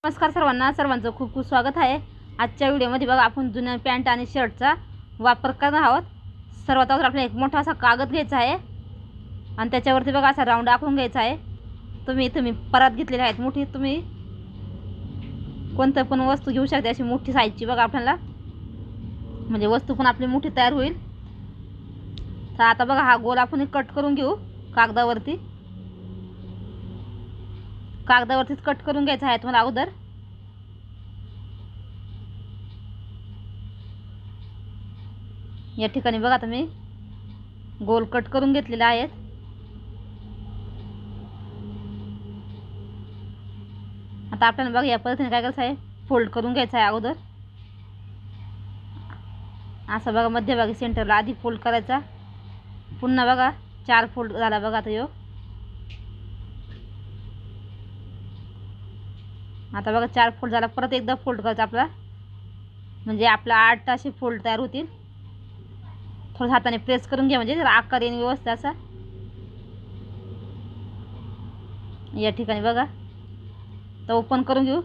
नमस्कार सर्वांचं खूप खूप स्वागत आहे। आजच्या व्हिडिओमध्ये बघा आपण जुन्या पॅन्ट आणि शर्टचा वापर करणार आहोत। सर्वात अगोदर आपल्याला एक मोठा असा कागद घ्यायचा आहे आणि त्याच्यावरती बघा असा राऊंड आखून घ्यायचा आहे। तुम्ही परात घेतलेले आहेत मोठी, तुम्ही कोणतं पण वस्तू घेऊ शकता अशी मोठी साईजची बघा आपल्याला, म्हणजे वस्तू पण आपली मोठी तयार होईल। तर आता बघा हा गोल आपण कट करून घेऊ कागदावरतीच कट करून घ्यायचा आहे तुम्हाला अगोदर। या ठिकाणी बघा तुम्ही गोल कट करून घेतलेले आहेत। आता आपल्याला बघा या पद्धतीने काय करायचं आहे, फोल्ड करून घ्यायचं आहे अगोदर। असं बघा मध्यभागी सेंटरला आधी फोल्ड करायचा, पुन्हा बघा 4 फोल्ड झाला बघा आता आता बघा 4 फोल्ड झाला, परत एकदा फोल्ड करायचा आपला, म्हणजे आपला 8 असे फोल्ड तयार होतील। थोडं हाताने प्रेस करून घ्या म्हणजे जरा आकार येईल व्यवस्थित असा। या ठिकाणी बघा तर ओपन करून घेऊ।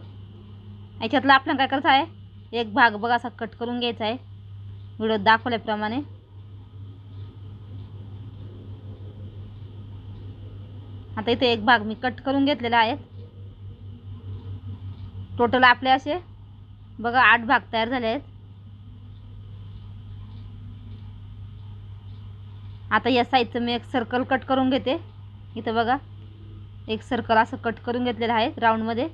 याच्यातला आपल्याला काय करायचं आहे, एक भाग बघा असा कट करून घ्यायचा आहे व्हिडिओत दाखवल्याप्रमाणे। आता इथे एक भाग मी कट करून घेतलेला आहे। टोटल आपले असे बघा 8 भाग तयार झाले आहेत। आता या साईडचं मी एक सर्कल कट करून घेते। इथं बघा एक सर्कल असं कट करून घेतलेलं आहे राऊंडमध्ये।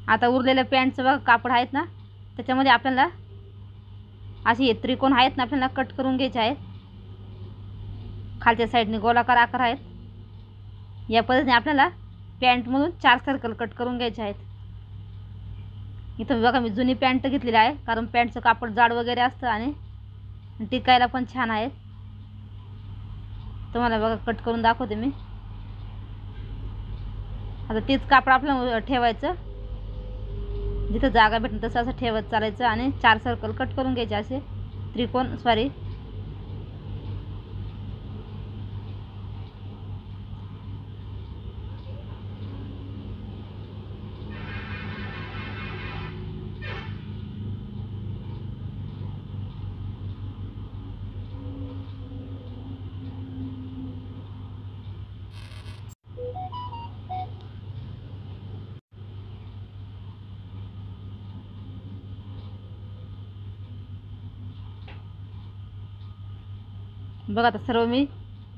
आता उरलेल्या पॅन्टचं बघा कापड आहेत ना, त्याच्यामध्ये आपल्याला असे हे त्रिकोण आहेत ना आपल्याला कट करून घ्यायचे आहेत। खालच्या साईडने गोलाकार आकार आहेत। या पद्धतीने आपल्याला पॅन्टमधून 4 सर्कल कट करून घ्यायचे आहेत। इथं बघा मी जुनी पॅन्ट घेतलेली आहे, कारण पॅन्टचं कापड जाड वगैरे असतं आणि टिकायला पण छान आहे। तुम्हाला बघा कट करून दाखवते मी। आता तेच कापड आपल्याला ठेवायचं, जिथं जागा भेटेल तसं असं ठेवत चालायचं आणि 4 सर्कल कट करून घ्यायचे असे त्रिकोण सॉरी। बघा आता सर्व मी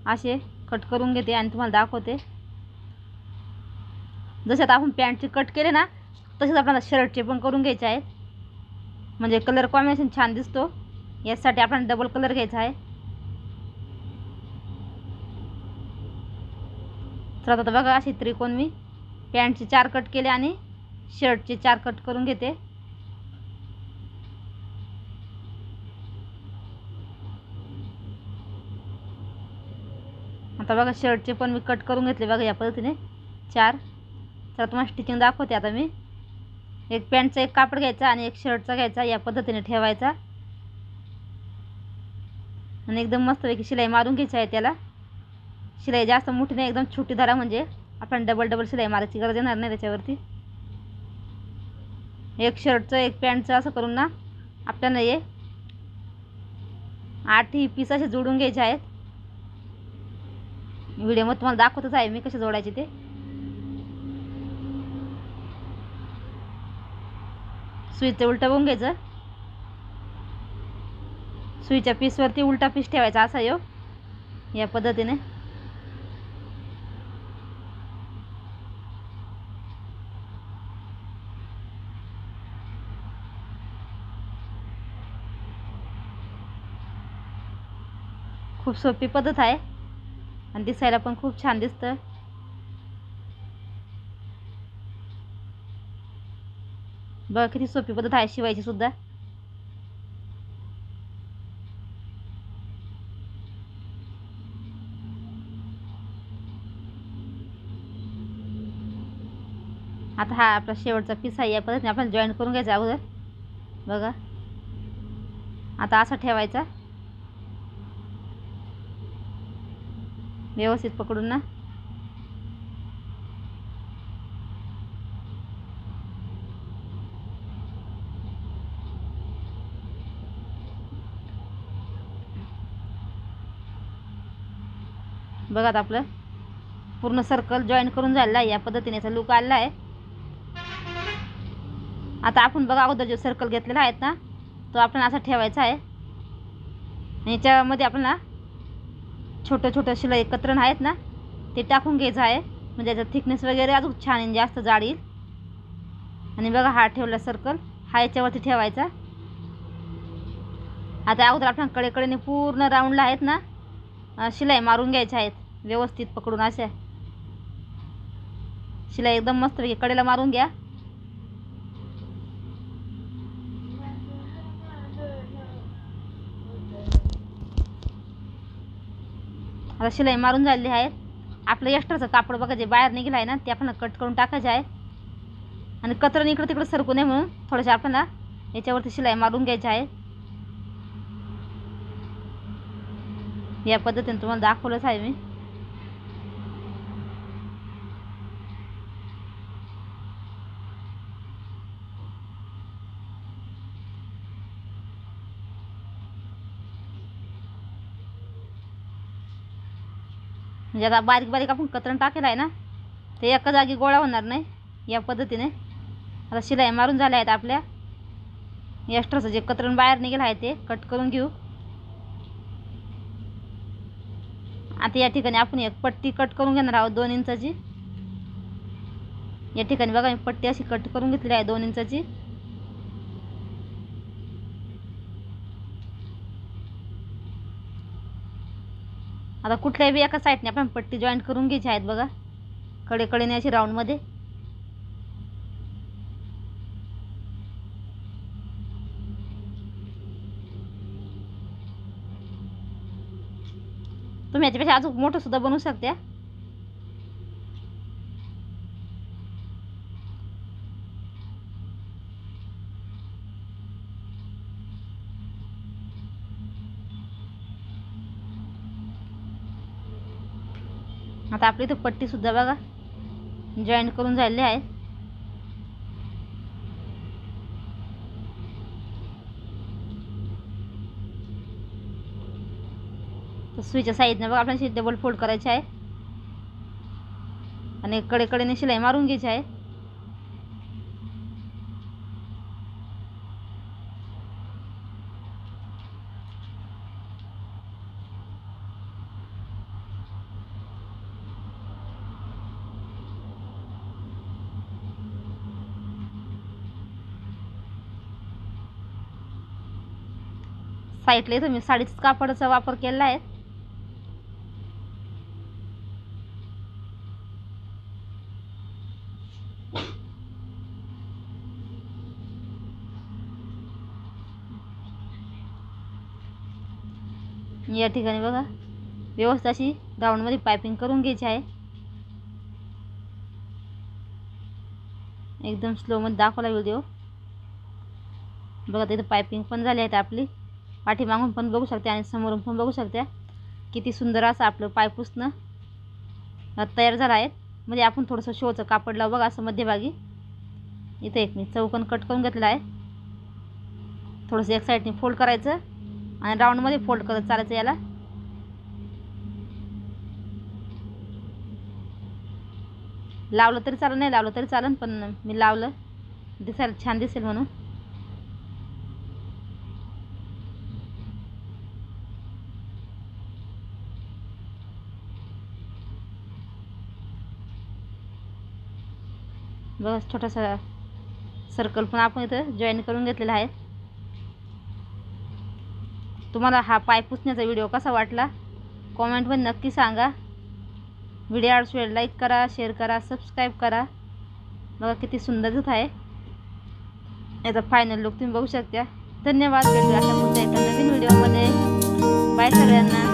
असे कट करून घेते आणि तुम्हाला दाखवते। जसे आता आपण पॅन्टचे कट केले ना, तसेच आपल्याला शर्टचे पण करून घ्यायचे आहेत, म्हणजे कलर कॉम्बिनेशन छान दिसतो। यासाठी आपल्याला डबल कलर घ्यायचा आहे। तर आता बघा असे त्रिकोण मी पॅन्टचे 4 कट केले आणि शर्टचे 4 कट करून घेते। आता बघा शर्टचे पण मी कट करून घेतले बघा या पद्धतीने 4। तर तुम्हाला स्टिचिंग दाखवते आता मी। एक पॅन्टचा एक कापड घ्यायचा आणि एक शर्टचा घ्यायचा, या पद्धतीने ठेवायचा आणि एकदम मस्तपैकी शिलाई मारून घ्यायची आहे। त्याला शिलाई जास्त मोठी नाही, एकदम छोटी धरा, म्हणजे आपण डबल शिलाई मारायची गरज येणार नाही त्याच्यावरती। एक शर्टचं एक पॅन्टचं असं करून ना आपल्याला हे 8 पीस असे जोडून घ्यायचे आहेत। व्हिडिओमध्ये तुम्हाला दाखवतच आहे मी कसे जोडायचे ते। सुईचं उलटं बघून घ्यायचं, सुईच्या पीसवरती उलटा पीस ठेवायचा असा या पद्धतीने। खूप सोपी पद्धत आहे आणि दिसायला पण खूप छान दिसतं। बघा किती सोपी पद्धत आहे शिवायची सुद्धा। आता हा आपला शेवटचा पीस आहे, या पद्धतीने आपण जॉईंट करून घ्यायचा अगोदर बघा। आता असा ठेवायचा व्यवस्थित पकडून ना। बघा आता आपलं पूर्ण सर्कल जॉईन करून झालेला आहे. या पद्धतीने याचा लुक आलेला आहे. आता आपण बघा अगोदर जो सर्कल घेतलेला आहे ना तो आपल्याला असा ठेवायचा आहे. आणि याच्यामध्ये आपल्याला छोटं शिलाई कतरण आहेत ना ते टाकून घ्यायचं आहे. म्हणजे याचा थिकनेस वगैरे अजून छान आणि जास्त जाड येईल. आणि बघा हा ठेवला सर्कल हा याच्यावरती ठेवायचा. आता अगोदर आपण कडेकडेने पूर्ण राऊंडला आहेत ना शिलाई मारून घ्यायच्या आहेत. व्यवस्थित पकडून अशा शिलाई एकदम मस्तपैकी कडेला मारून घ्या. आता शिलाई मारून झालेली आहे. आपलं एक्स्ट्राचं कापड बघा जे बाहेर निघालं आहे ना ते आपण कट करून टाकायचं आहे. आणि कतरण इकडं तिकडं सरकू नये म्हणून थोडंसं आपल्याला याच्यावरती शिलाई मारून घ्यायची आहे. या पद्धतीने तुम्हाला दाखवलंच आहे मी. म्हणजे आता बारीक बारीक आपण कतरण टाकेलं आहे ना ते एका जागी गोळा होणार नाही. या पद्धतीने आता शिलाई मारून झाल्या आहेत आपल्या. एक्स्ट्राचं जे कतरण बाहेर निघालं आहे ते कट करून घेऊ. आता या ठिकाणी आपण एक पट्टी कट करून घेणार आहोत 2 इंचाची. या ठिकाणी बघा मी पट्टी अशी कट करून घेतली आहे 2 इंचाची. आता कुठल्याही एका साईडने आपण पट्टी जॉईंट करून घ्यायची आहेत बघा कडेकडेने अशी राऊंडमध्ये. तुम्ही याच्यापेक्षा अजून मोठं सुद्धा बनवू शकता. आता आपली इथं पट्टी सुद्धा बघा जॉईंट करून झालेली आहे. तर सुईच्या साईडने बघा आपल्याला डबल फोल्ड करायचे आहे आणि कडेकडेने शिलाई मारून घ्यायची आहे. साईडला इथं मी साडीच कापडाचा वापर केला आहे. या ठिकाणी बघा व्यवस्थित अशी राऊंडमध्ये पायपिंग करून घ्यायची आहे. एकदम स्लोमध्ये दाखवला व्हिडिओ. बघा तिथं पायपिंग पण झाली आहे आपली. पाठीमागून पण बघू शकते आणि समोरून पण बघू शकते. किती सुंदर असं आपलं पाय पुसणं तयार झालं आहे. म्हणजे आपण थोडंसं शोचं कापड लावू बघा असं मध्यभागी. इथं एक मी चौकोन कट करून घेतलेला आहे. थोडंसं एक साईडने फोल्ड करायचं आणि राऊंडमध्ये फोल्ड करत चालायचं. याला लावलं तरी चालेल नाही लावलं तरी चालेल पण मी लावलं दिसायला छान दिसेल म्हणून. बस छोटासा सर्कल पण आपण इथं जॉईन करून घेतलेला आहे. तुम्हाला हा पाय पुसण्याचा व्हिडिओ कसा वाटला कॉमेंटमध्ये नक्की सांगा. व्हिडिओ आवडल्यास लाईक करा, शेअर करा, सबस्क्राईब करा. बघा किती सुंदर दिसत आहे. याचा फायनल लुक तुम्ही बघू शकता. धन्यवाद. भेटूया अशा पुढच्या एका नवीन व्हिडिओमध्ये. बाय सगळ्यांना.